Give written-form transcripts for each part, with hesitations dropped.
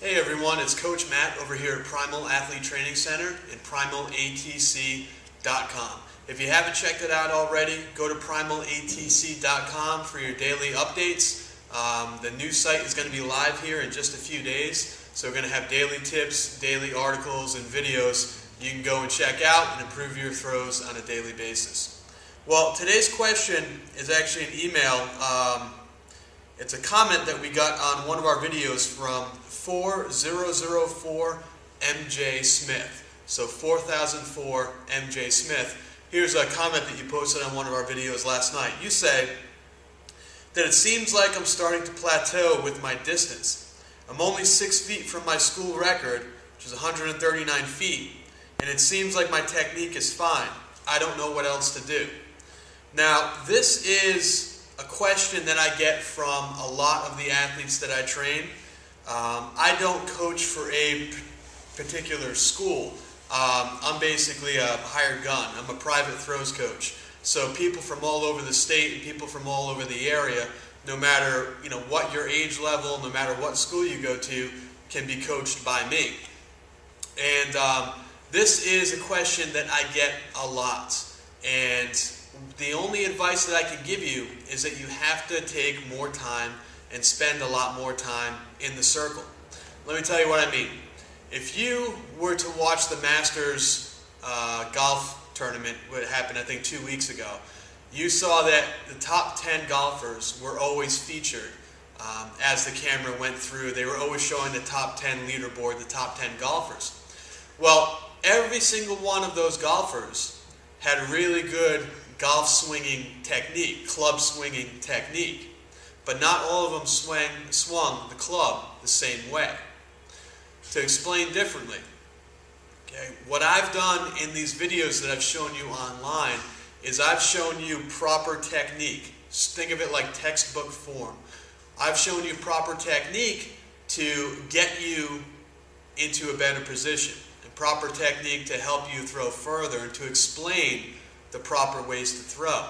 Hey everyone, it's Coach Matt over here at Primal Athlete Training Center and primalatc.com. If you haven't checked it out already, go to primalatc.com for your daily updates. The new site is going to be live here in just a few days, so we're going to have daily tips, daily articles, and videos you can go and check out and improve your throws on a daily basis. Well, today's question is actually an email. It's a comment that we got on one of our videos from 4004 MJ Smith. So 4004 MJ Smith. Here's a comment that you posted on one of our videos last night. You say that it seems like I'm starting to plateau with my distance. I'm only 6 feet from my school record, which is 139 feet, and it seems like my technique is fine. I don't know what else to do. Now, this is a question that I get from a lot of the athletes that I train. I don't coach for a particular school. I'm basically a hired gun. I'm a private throws coach. So people from all over the state and people from all over the area, no matter what your age level, no matter what school you go to, can be coached by me. And this is a question that I get a lot. And the only advice that I can give you is that you have to take more time and spend a lot more time in the circle. Let me tell you what I mean. If you were to watch the Masters golf tournament, what happened I think 2 weeks ago, you saw that the top 10 golfers were always featured as the camera went through. They were always showing the top 10 leaderboard, the top 10 golfers. Well, every single one of those golfers had really good golf swinging technique, club swinging technique, but not all of them swung the club the same way. To explain differently, okay, what I've done in these videos that I've shown you online is I've shown you proper technique. Just think of it like textbook form. I've shown you proper technique to get you into a better position, and proper technique to help you throw further, and to explain the proper ways to throw.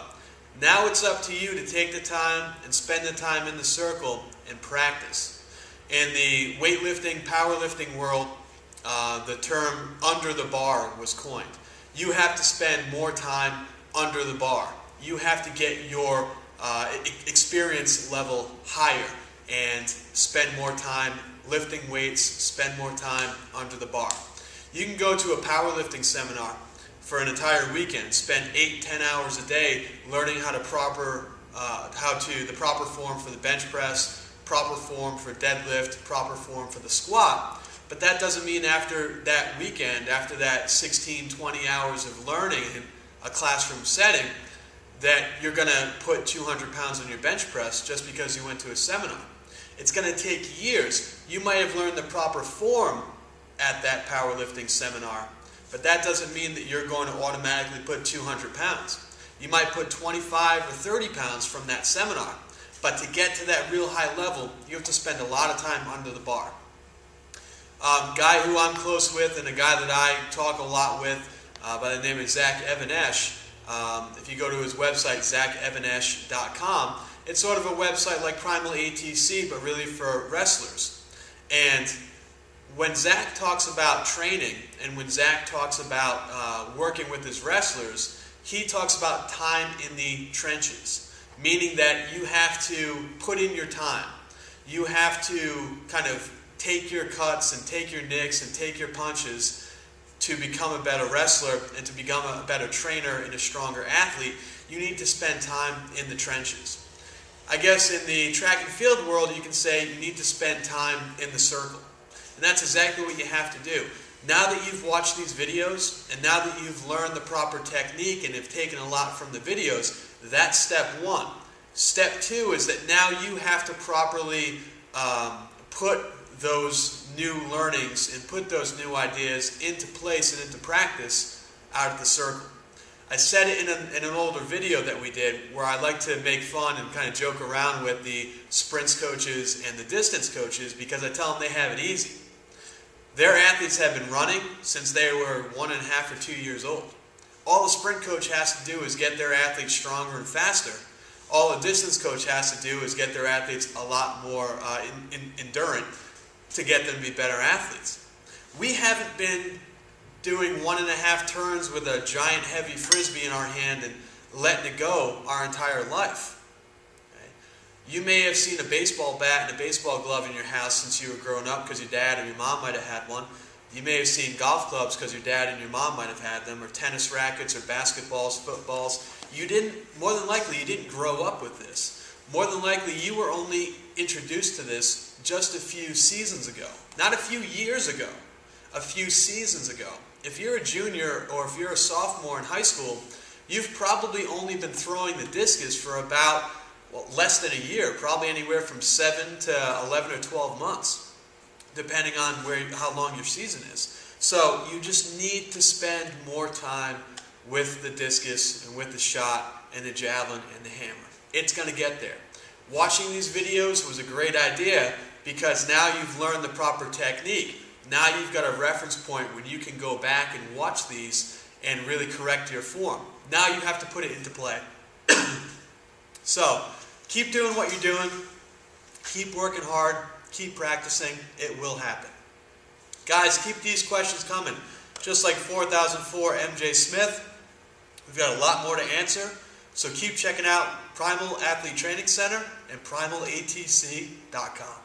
Now it's up to you to take the time and spend the time in the circle and practice. In the weightlifting, powerlifting world, the term under the bar was coined. You have to spend more time under the bar. You have to get your experience level higher and spend more time lifting weights, spend more time under the bar. You can go to a powerlifting seminar for an entire weekend, spend 8-10 hours a day learning the proper form for the bench press, proper form for deadlift, proper form for the squat. But that doesn't mean after that weekend, after that 16-20 hours of learning in a classroom setting, that you're going to put 200 pounds on your bench press just because you went to a seminar. It's going to take years. You might have learned the proper form at that powerlifting seminar, but that doesn't mean that you're going to automatically put 200 pounds. You might put 25 or 30 pounds from that seminar, but to get to that real high level, you have to spend a lot of time under the bar. Guy who I'm close with and a guy that I talk a lot with by the name of Zach Evanesh, if you go to his website, zachevanesh.com, it's sort of a website like Primal ATC, but really for wrestlers. And when Zach talks about training and when Zach talks about working with his wrestlers, he talks about time in the trenches, meaning that you have to put in your time. You have to kind of take your cuts and take your nicks and take your punches to become a better wrestler and to become a better trainer and a stronger athlete. You need to spend time in the trenches. I guess in the track and field world, you can say you need to spend time in the circle. And that's exactly what you have to do. Now that you've watched these videos, and now that you've learned the proper technique and have taken a lot from the videos, that's step one. Step two is that now you have to properly put those new learnings and put those new ideas into place and into practice out of the circle. I said it in an older video that we did where I like to make fun and kind of joke around with the sprints coaches and the distance coaches because I tell them they have it easy. Their athletes have been running since they were 1.5 or 2 years old. All the sprint coach has to do is get their athletes stronger and faster. All the distance coach has to do is get their athletes a lot more endurant to get them to be better athletes. We haven't been doing 1.5 turns with a giant heavy frisbee in our hand and letting it go our entire life. Okay? You may have seen a baseball bat and a baseball glove in your house since you were growing up because your dad or your mom might have had one. You may have seen golf clubs because your dad and your mom might have had them, or tennis rackets, or basketballs, footballs. More than likely, you didn't grow up with this. More than likely, you were only introduced to this just a few seasons ago. Not a few years ago, a few seasons ago. If you're a junior or if you're a sophomore in high school, you've probably only been throwing the discus for about, less than a year, probably anywhere from 7 to 11 or 12 months, depending on how long your season is. So you just need to spend more time with the discus and with the shot and the javelin and the hammer. It's going to get there. Watching these videos was a great idea because now you've learned the proper technique. Now you've got a reference point when you can go back and watch these and really correct your form. Now you have to put it into play. So keep doing what you're doing. Keep working hard. Keep practicing. It will happen. Guys, keep these questions coming. Just like 4004 MJ Smith, we've got a lot more to answer. So keep checking out Primal Athlete Training Center and primalatc.com.